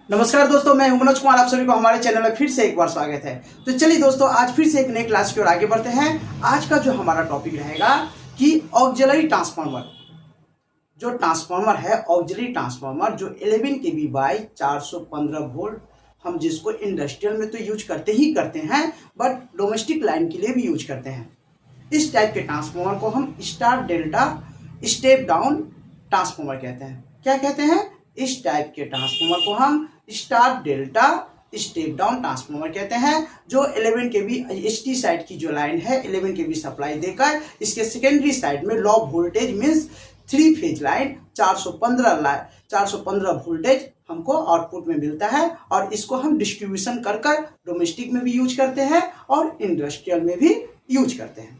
नमस्कार दोस्तों, मैं मनोज कुमार। आप सभी को हमारे चैनल में फिर से एक बार स्वागत है। तो चलिए दोस्तों, आज फिर से एक नई क्लास की ओर आगे बढ़ते हैं। आज का जो हमारा टॉपिक रहेगा कि ऑक्सिलरी ट्रांसफार्मर। जो ट्रांसफार्मर है ऑक्सिलरी ट्रांसफार्मर, जो 11 kV बाई 415 वोल्ट, हम जिसको इंडस्ट्रियल में तो यूज करते ही करते हैं, बट डोमेस्टिक लाइन के लिए भी यूज करते हैं। इस टाइप के ट्रांसफार्मर को हम star delta step down transformer कहते हैं। क्या कहते हैं? इस टाइप के ट्रांसफार्मर को हम star delta step down transformer कहते हैं, जो 11 kV एसटी साइड की जो लाइन है 11 kV सप्लाई देकर इसके सेकेंडरी साइड में low voltage means 3 phase line 415 voltage हमको आउटपुट में मिलता है, और इसको हम डिस्ट्रीब्यूशन कर डोमेस्टिक में भी यूज करते हैं और इंडस्ट्रियल में भी यूज करते हैं।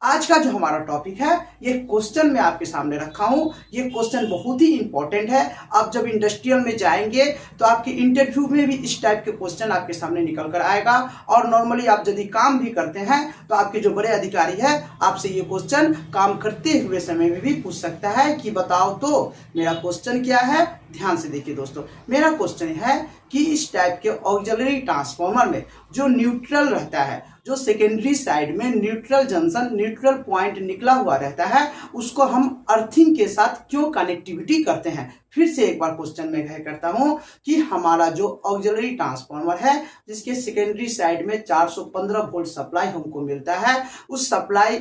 आज का जो हमारा टॉपिक है, ये क्वेश्चन मैं आपके सामने रखा हूं। ये क्वेश्चन बहुत ही इंपॉर्टेंट है। आप जब इंडस्ट्रियल में जाएंगे तो आपके इंटरव्यू में भी इस टाइप के क्वेश्चन आपके सामने निकल कर आएगा, और नॉर्मली आप यदि काम भी करते हैं तो आपके जो बड़े अधिकारी है आपसे ये क्वेश्चन काम करते हुए समय में भी पूछ सकता है कि बताओ तो मेरा क्वेश्चन क्या है। ध्यान से देखिए दोस्तों, मेरा क्वेश्चन है कि इस टाइप के ऑक्सिलरी ट्रांसफार्मर में जो न्यूट्रल रहता है, जो सेकेंडरी साइड में न्यूट्रल जंक्शन न्यूट्रल पॉइंट निकला हुआ रहता है, उसको हम अर्थिंग के साथ क्यों कनेक्टिविटी करते हैं। फिर से एक बार क्वेश्चन में कह करता हूं कि हमारा जो ऑक्सिलरी ट्रांसफार्मर है, जिसके सेकेंडरी साइड में 415 वोल्ट सप्लाई हमको मिलता है, उस सप्लाई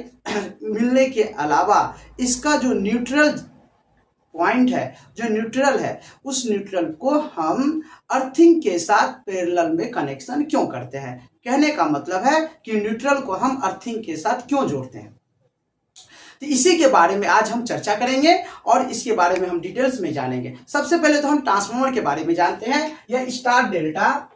मिलने के अलावा इसका जो न्यूट्रल पॉइंट है, जो न्यूट्रल है, उस न्यूट्रल को हम अर्थिंग के साथ पैरेलल में कनेक्शन क्यों करते हैं। कहने का मतलब है कि न्यूट्रल को हम अर्थिंग के साथ क्यों जोड़ते हैं। तो इसी के बारे में आज हम चर्चा करेंगे और इसके बारे में हम डिटेल्स में जानेंगे। सबसे पहले तो हम ट्रांसफार्मर के बारे में जानते हैं। यह star delta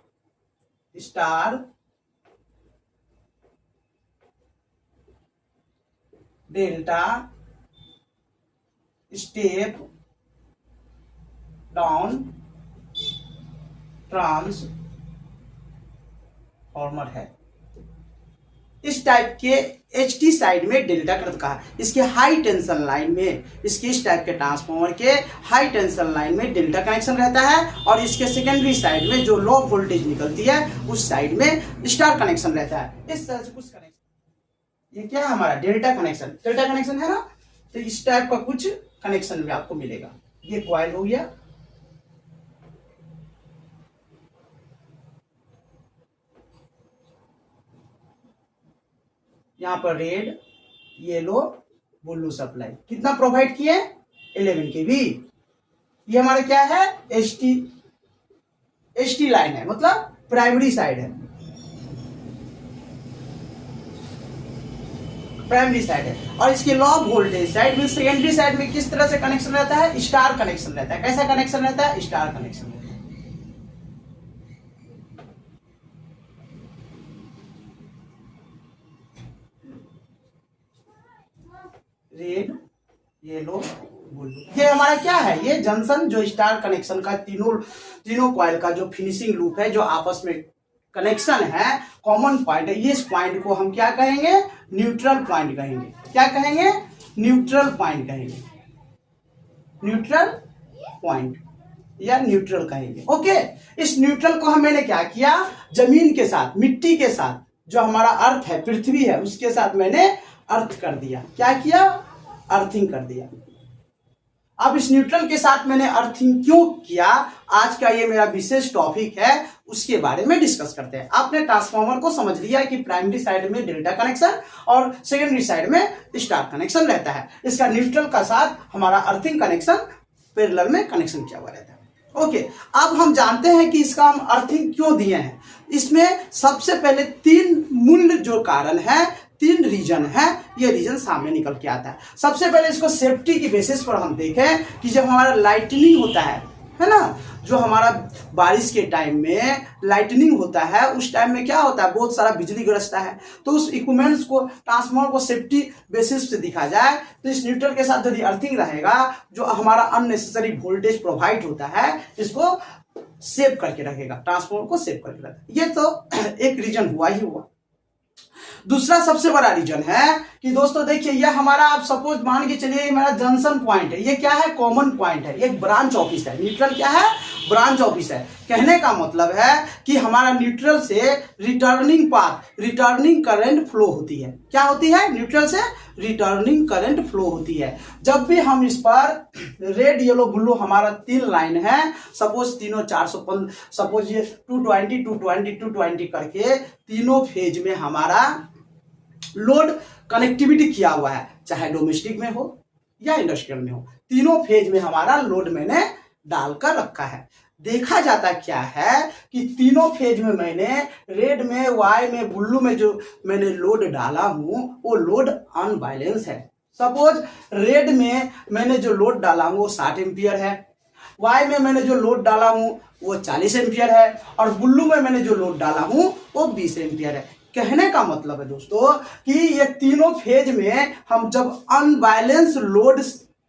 step down transformer है। इस टाइप के एचटी साइड में डेल्टा कृत का है। इसके हाई टेंशन लाइन में, इसके इस टाइप के ट्रांसफार्मर के हाई टेंशन लाइन में डेल्टा कनेक्शन रहता है, और इसके सेकेंडरी साइड में जो लो वोल्टेज निकलती है उस साइड में स्टार कनेक्शन रहता है। इस तरह से कुछ कनेक्शन, ये क्या है हमारा डेल्टा कनेक्शन है ना। तो इस टाइप का कुछ कनेक्शन में आपको मिलेगा। ये कॉइल हो गया, यहां पर रेड येलो ब्लू सप्लाई कितना प्रोवाइड किए 11 kV। ये हमारा क्या है एसटी लाइन है, मतलब प्राइमरी साइड है, प्राइमरी साइड है। और इसके लो वोल्टेज साइड में सेकेंडरी साइड में किस तरह से कनेक्शन रहता है? स्टार कनेक्शन रहता है। कैसा कनेक्शन रहता है? Star connection. Red yellow blue, ये हमारा क्या है? ये जंक्शन जो स्टार कनेक्शन का तीनों कॉइल का जो फिनिशिंग लूप है, जो आपस में कनेक्शन है, कॉमन पॉइंट है, ये इस पॉइंट को हम क्या कहेंगे? न्यूट्रल पॉइंट कहेंगे। क्या कहेंगे? न्यूट्रल पॉइंट कहेंगे। न्यूट्रल पॉइंट या न्यूट्रल कहेंगे। ओके, इस न्यूट्रल को मैंने क्या किया? जमीन के साथ, मिट्टी के साथ, जो हमारा अर्थ है, पृथ्वी है, उसके साथ मैंने अर्थ कर दिया। क्या किया? अर्थिंग कर दिया। अब इस न्यूट्रल के साथ मैंने अर्थिंग क्यों किया, आज का ये मेरा विशेष टॉपिक है, उसके बारे में डिस्कस करते हैं। आपने ट्रांसफार्मर को समझ लिया कि प्राइमरी साइड में डेल्टा कनेक्शन और सेकेंडरी साइड में स्टार कनेक्शन रहता है। इसका न्यूट्रल का साथ हमारा अर्थिंग कनेक्शन पैरेलल में कनेक्शन किया हुआ रहता है। ओके, अब हम जानते हैं कि इसका हम अर्थिंग क्यों दिए हैं। इसमें सबसे पहले 3 मूल जो कारण है, 3 रीजन है, ये रीजन सामने निकल के आता है। सबसे पहले इसको सेफ्टी की बेसिस पर हम देखें कि जब हमारा लाइटनिंग होता है ना, जो हमारा बारिश के टाइम में लाइटनिंग होता है, उस टाइम में क्या होता है? बहुत सारा बिजली गरजता है। तो उस इक्विपमेंट्स को, ट्रांसफार्मर को सेफ्टी बेसिस से दिखा जाए तो इस न्यूट्रल के साथ यदि अर्थिंग रहेगा, जो हमारा अननेसेसरी वोल्टेज प्रोवाइड होता है, इसको सेव करके रखेगा, ट्रांसफार्मर को सेव करके रखेगा। ये तो एक रीजन हुआ ही हुआ। दूसरा सबसे बड़ा रीजन है कि दोस्तों देखिए, यह हमारा, आप सपोज मान के चलिए हमारा जंक्शन पॉइंट है, ये क्या है? कॉमन पॉइंट है, एक ब्रांच ऑफिस है। न्यूट्रल क्या है? ब्रांच ऑफिस है। कहने का मतलब है कि हमारा न्यूट्रल से returning path, returning current flow होती है। क्या होती है? न्यूट्रल से रिटर्निंग करंट फ्लो होती है। जब भी हम इस पर रेड येलो ब्लू हमारा 3 लाइन है, सपोज तीनों 415, सपोज ये 220 220 220 करके तीनों फेज में हमारा लोड कनेक्टिविटी किया हुआ है, चाहे डोमेस्टिक में हो या इंडस्ट्रियल में हो, तीनों फेज में हमारा लोड मैंने डालकर रखा है। देखा जाता क्या है कि तीनों फेज में मैंने रेड में, वाई में, ब्लू में जो मैंने लोड डाला हूं वो लोड अनबैलेंस है। सपोज रेड में मैंने जो लोड डाला हूं वो 60 एम्पियर है, वाई में मैंने जो लोड डाला हूं वो 40 एम्पियर है, और ब्लू में मैंने जो लोड डाला हूं वो 20 एम्पियर है। कहने का मतलब है दोस्तों कि ये तीनों फेज में हम जब अनबैलेंस लोड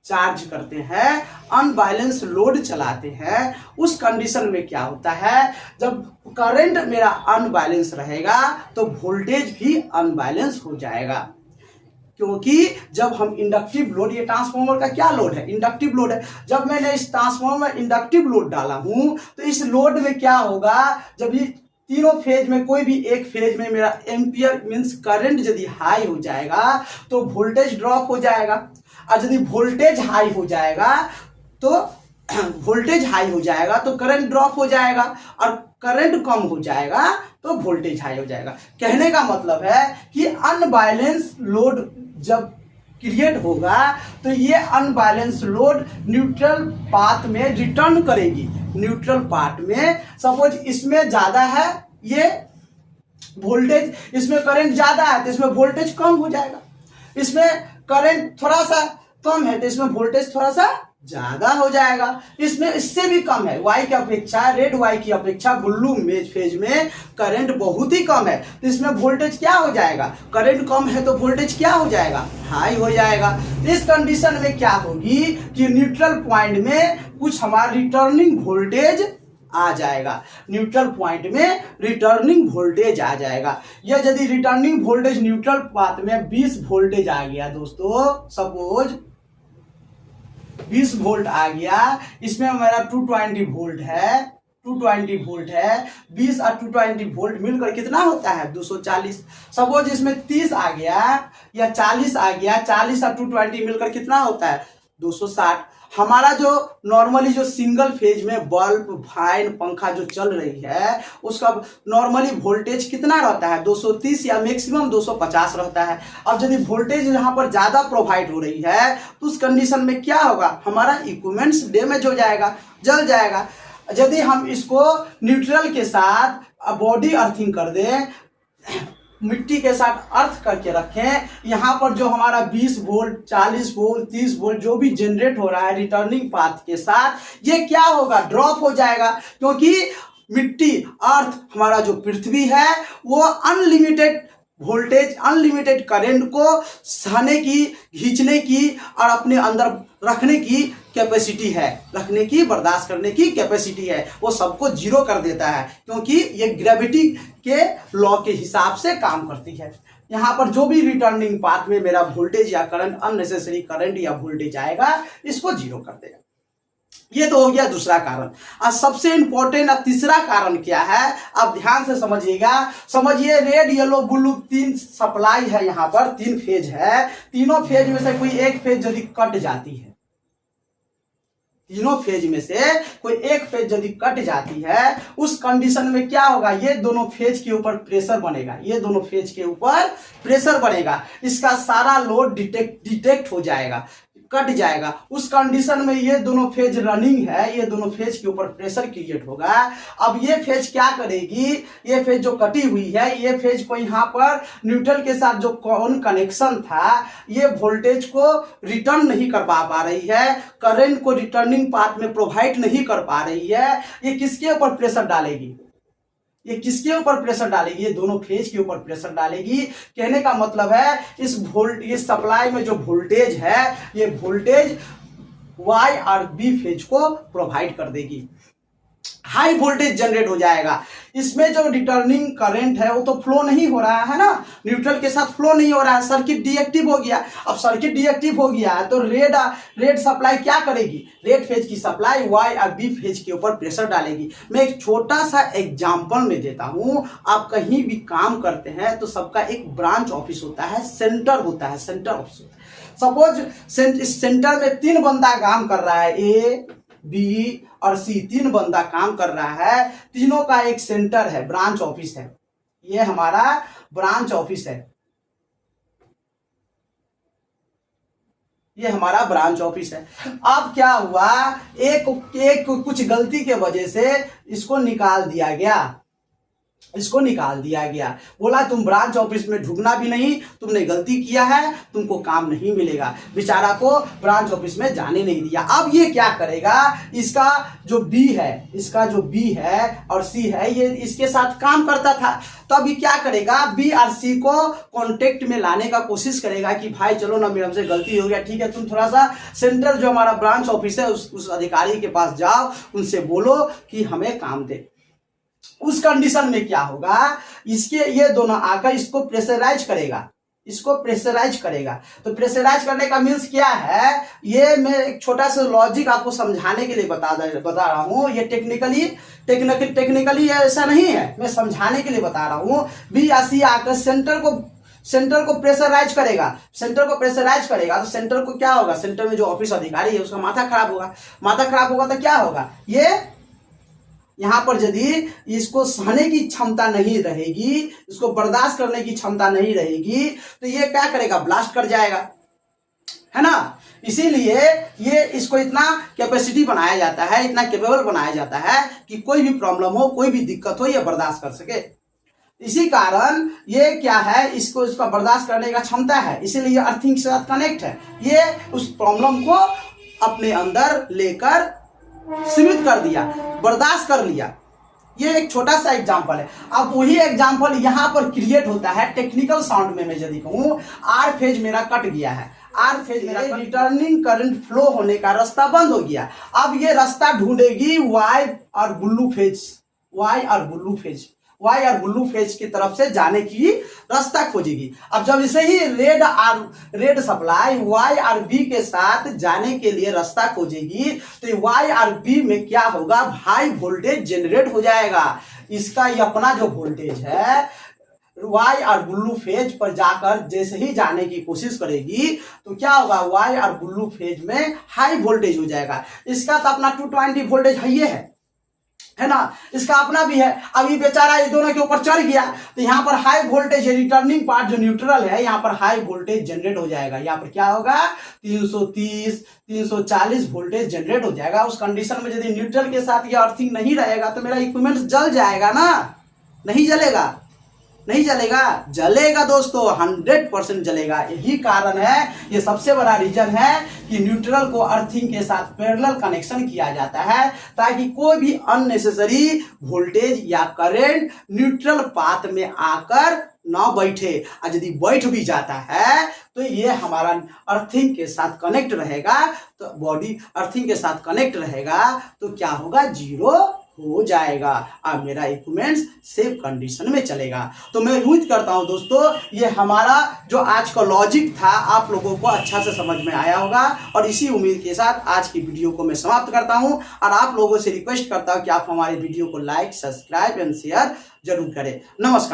चार्ज करते हैं, अनबैलेंस लोड चलाते हैं, उस कंडीशन में क्या होता है, जब करंट मेरा अनबैलेंस रहेगा तो वोल्टेज भी अनबैलेंस हो जाएगा। क्योंकि जब हम इंडक्टिव लोड, ये ट्रांसफार्मर का क्या लोड है? इंडक्टिव लोड है। जब मैंने इस ट्रांसफार्मर में इंडक्टिव लोड डाला हूं तो इस लोड में क्या होगा, जब ये तीनों फेज में कोई भी एक फेज में मेरा एम्पियर मींस करंट यदि हाई हो जाएगा तो वोल्टेज ड्रॉप हो जाएगा, और यदि वोल्टेज हाई हो जाएगा तो वोल्टेज हाई हो जाएगा तो करंट ड्रॉप हो जाएगा, और करंट कम हो जाएगा तो वोल्टेज हाई हो जाएगा। कहने का मतलब है कि अनबैलेंस लोड जब क्रिएट होगा तो ये अनबैलेंस लोड न्यूट्रल पाथ में रिटर्न करेगी। न्यूट्रल पार्ट में सपोज इसमें ज्यादा है ये वोल्टेज, इसमें करंट ज्यादा है तो इसमें वोल्टेज कम हो जाएगा, इसमें करंट थोड़ा सा कम है तो इसमें वोल्टेज थोड़ा सा ज्यादा हो जाएगा, इसमें इससे भी कम है, वाई की अपेक्षा, रेड वाई की अपेक्षा ब्लू फेज में करंट बहुत ही कम है तो इसमें वोल्टेज क्या हो जाएगा, करंट कम है तो वोल्टेज क्या हो जाएगा, हाई हो जाएगा। इस कंडीशन में क्या होगी कि न्यूट्रल पॉइंट में कुछ हमारा रिटर्निंग वोल्टेज आ जाएगा, न्यूट्रल पॉइंट में रिटर्निंग वोल्टेज आ जाएगा। यह यदि रिटर्निंग वोल्टेज न्यूट्रल पाथ में 20 वोल्टेज आ गया दोस्तों, सपोज 20 वोल्ट आ गया, इसमें हमारा 220 वोल्ट है, 220 वोल्ट है, 20 और 220 वोल्ट मिलकर कितना होता है 240। सपोज इसमें 30 आ गया या 40 आ गया, 40 और 220 मिलकर कितना होता है 260। हमारा जो नॉर्मली जो सिंगल फेज में बल्ब, फैन, पंखा जो चल रही है उसका नॉर्मली वोल्टेज कितना रहता है 230 या मैक्सिमम 250 रहता है। अब यदि वोल्टेज यहाँ पर ज़्यादा प्रोवाइड हो रही है तो उस कंडीशन में क्या होगा, हमारा इक्विपमेंट्स डैमेज हो जाएगा, जल जाएगा। यदि हम इसको न्यूट्रल के साथ बॉडी अर्थिंग कर दें, मिट्टी के साथ अर्थ करके रखें, यहाँ पर जो हमारा 20 वोल्ट, 40 वोल्ट, 30 वोल्ट जो भी जनरेट हो रहा है रिटर्निंग पाथ के साथ, ये क्या होगा, ड्रॉप हो जाएगा। क्योंकि मिट्टी, अर्थ, हमारा जो पृथ्वी है वो अनलिमिटेड वोल्टेज, अनलिमिटेड करंट को सहने की, खींचने की और अपने अंदर रखने की कैपेसिटी है, रखने की, बर्दाश्त करने की कैपेसिटी है, वो सबको जीरो कर देता है क्योंकि ये ग्रेविटी के लॉ के हिसाब से काम करती है। यहाँ पर जो भी रिटर्निंग पाथ में मेरा वोल्टेज या करंट, अननेसेसरी करंट या वोल्टेज आएगा, इसको जीरो कर देगा। ये तो हो गया दूसरा कारण। और सबसे इंपॉर्टेंट तीसरा कारण क्या है, आप ध्यान से समझिएगा। समझिए रेड, येलो, ब्लू 3 सप्लाई है, यहाँ पर 3 फेज है, तीनों फेज में से कोई एक फेज यदि कट जाती है, तीनों फेज में से कोई एक फेज यदि कट जाती है, उस कंडीशन में क्या होगा, ये दोनों फेज के ऊपर प्रेशर बनेगा, ये दोनों फेज के ऊपर प्रेशर बनेगा, इसका सारा लोड डिटेक्ट हो जाएगा, कट जाएगा। उस कंडीशन में ये दोनों फेज रनिंग है, ये दोनों फेज के ऊपर प्रेशर क्रिएट होगा। अब ये फेज क्या करेगी, ये फेज जो कटी हुई है, ये फेज को यहाँ पर न्यूट्रल के साथ जो कौन कनेक्शन था, ये वोल्टेज को रिटर्न नहीं कर पा रही है, करंट को रिटर्निंग पाथ में प्रोवाइड नहीं कर पा रही है। ये किसके ऊपर प्रेशर डालेगी, ये किसके ऊपर प्रेशर डालेगी, ये दोनों फेज के ऊपर प्रेशर डालेगी। कहने का मतलब है ये सप्लाई में जो वोल्टेज है, ये वोल्टेज वाई और बी फेज को प्रोवाइड कर देगी। हाई वोल्टेज जनरेट हो जाएगा। इसमें जो रिटर्निंग करंट है वो तो फ्लो नहीं हो रहा है ना, न्यूट्रल के साथ फ्लो नहीं हो रहा है, सर्किट डीएक्टिव हो गया। अब सर्किट डीएक्टिव हो गया है तो रेड सप्लाई क्या करेगी, रेड फेज की सप्लाई वाई और बी फेज के ऊपर प्रेशर डालेगी। मैं एक छोटा सा एग्जांपल में देता हूं। आप कहीं भी काम करते हैं तो सबका एक ब्रांच ऑफिस होता है, सेंटर होता है, सेंटर ऑफिस होता है। सपोज इस सेंटर में 3 बंदा काम कर रहा है, ए बी और सी, 3 बंदा काम कर रहा है, तीनों का एक सेंटर है, ब्रांच ऑफिस है। ये हमारा ब्रांच ऑफिस है, ये हमारा ब्रांच ऑफिस है। अब क्या हुआ, एक कुछ गलती के वजह से इसको निकाल दिया गया, इसको निकाल दिया गया। बोला तुम ब्रांच ऑफिस में ढुकना भी नहीं, तुमने गलती किया है, तुमको काम नहीं मिलेगा। बेचारा को ब्रांच ऑफिस में जाने नहीं दिया। अब ये क्या करेगा, इसका जो बी है, इसका जो बी है और सी है, ये इसके साथ काम करता था। तो अभी क्या करेगा, बी और सी को कांटेक्ट में लाने का कोशिश करेगा कि भाई चलो ना, मेरे हमसे गलती हो गया, ठीक है, तुम थोड़ा सा सेंटर जो हमारा ब्रांच ऑफिस है उस अधिकारी के पास जाओ, उनसे बोलो कि हमें काम दे। उस कंडीशन में क्या होगा, इसके ये दोनों आकर इसको प्रेशराइज करेगा, इसको प्रेशराइज करेगा। तो प्रेशराइज करने का मीन्स क्या है, ये मैं एक छोटा सा लॉजिक आपको समझाने के लिए बता रहा हूँ। ये टेक्निकली ऐसा नहीं है, मैं समझाने के लिए बता रहा हूँ। बी या सी आकर सेंटर को प्रेशराइज करेगा, सेंटर को प्रेशराइज करेगा तो सेंटर को क्या होगा, सेंटर में जो ऑफिस अधिकारी है उसका माथा खराब होगा। माथा खराब होगा तो क्या होगा, ये यहां पर यदि इसको सहने की क्षमता नहीं रहेगी, इसको बर्दाश्त करने की क्षमता नहीं रहेगी, तो ये क्या करेगा, ब्लास्ट कर जाएगा, है ना। इसीलिए ये इसको इतना कैपेसिटी बनाया जाता है, इतना कैपेबल बनाया जाता है कि कोई भी प्रॉब्लम हो, कोई भी दिक्कत हो, ये बर्दाश्त कर सके। इसी कारण ये क्या है, इसको इसका बर्दाश्त करने का क्षमता है, इसीलिए अर्थिंग के साथ कनेक्ट है। ये उस प्रॉब्लम को अपने अंदर लेकर सीमित कर दिया, बर्दाश्त कर लिया। ये एक छोटा सा एग्जांपल है। अब वही एग्जांपल यहां पर क्रिएट होता है टेक्निकल साउंड में। मैं यदि कहूं आर फेज मेरा कट गया है, आर फेज मेरा रिटर्निंग करंट फ्लो होने का रास्ता बंद हो गया। अब ये रास्ता ढूंढेगी वाई और ब्लू फेज, वाई और ब्लू फेज की तरफ से जाने की रास्ता खोजेगी। अब जब इसे ही रेड सप्लाई वाई और बी के साथ जाने के लिए रास्ता खोजेगी तो वाई और बी में क्या होगा, हाई वोल्टेज जनरेट हो जाएगा। इसका ये अपना जो वोल्टेज है वाई और ब्लू फेज पर जाकर जैसे ही जाने की कोशिश करेगी तो क्या होगा, वाई और ब्लू फेज में हाई वोल्टेज हो जाएगा। इसका तो अपना 220 वोल्टेज है ना, इसका अपना भी है। अभी बेचारा ये दोनों के ऊपर चढ़ गया तो यहाँ पर हाई वोल्टेज, रिटर्निंग पार्ट जो न्यूट्रल है, यहाँ पर हाई वोल्टेज जनरेट हो जाएगा। यहाँ पर क्या होगा, 330 340 वोल्टेज जनरेट हो जाएगा। उस कंडीशन में यदि न्यूट्रल के साथ ये अर्थिंग नहीं रहेगा तो मेरा इक्विपमेंट जल जाएगा ना, नहीं जलेगा, नहीं जलेगा, जलेगा दोस्तों, 100% जलेगा। यही कारण है, ये सबसे बड़ा रीजन है कि न्यूट्रल को अर्थिंग के साथ पैरेलल कनेक्शन किया जाता है ताकि कोई भी अननेसेसरी वोल्टेज या करंट न्यूट्रल पाथ में आकर ना बैठे। और यदि बैठ भी जाता है तो ये हमारा अर्थिंग के साथ कनेक्ट रहेगा, तो बॉडी अर्थिंग के साथ कनेक्ट रहेगा तो क्या होगा, जीरो हो जाएगा और मेरा इक्विपमेंट सेफ कंडीशन में चलेगा। तो मैं उम्मीद करता हूं दोस्तों ये हमारा जो आज का लॉजिक था आप लोगों को अच्छा से समझ में आया होगा। और इसी उम्मीद के साथ आज की वीडियो को मैं समाप्त करता हूं और आप लोगों से रिक्वेस्ट करता हूं कि आप हमारे वीडियो को लाइक, सब्सक्राइब एंड शेयर जरूर करें। नमस्कार।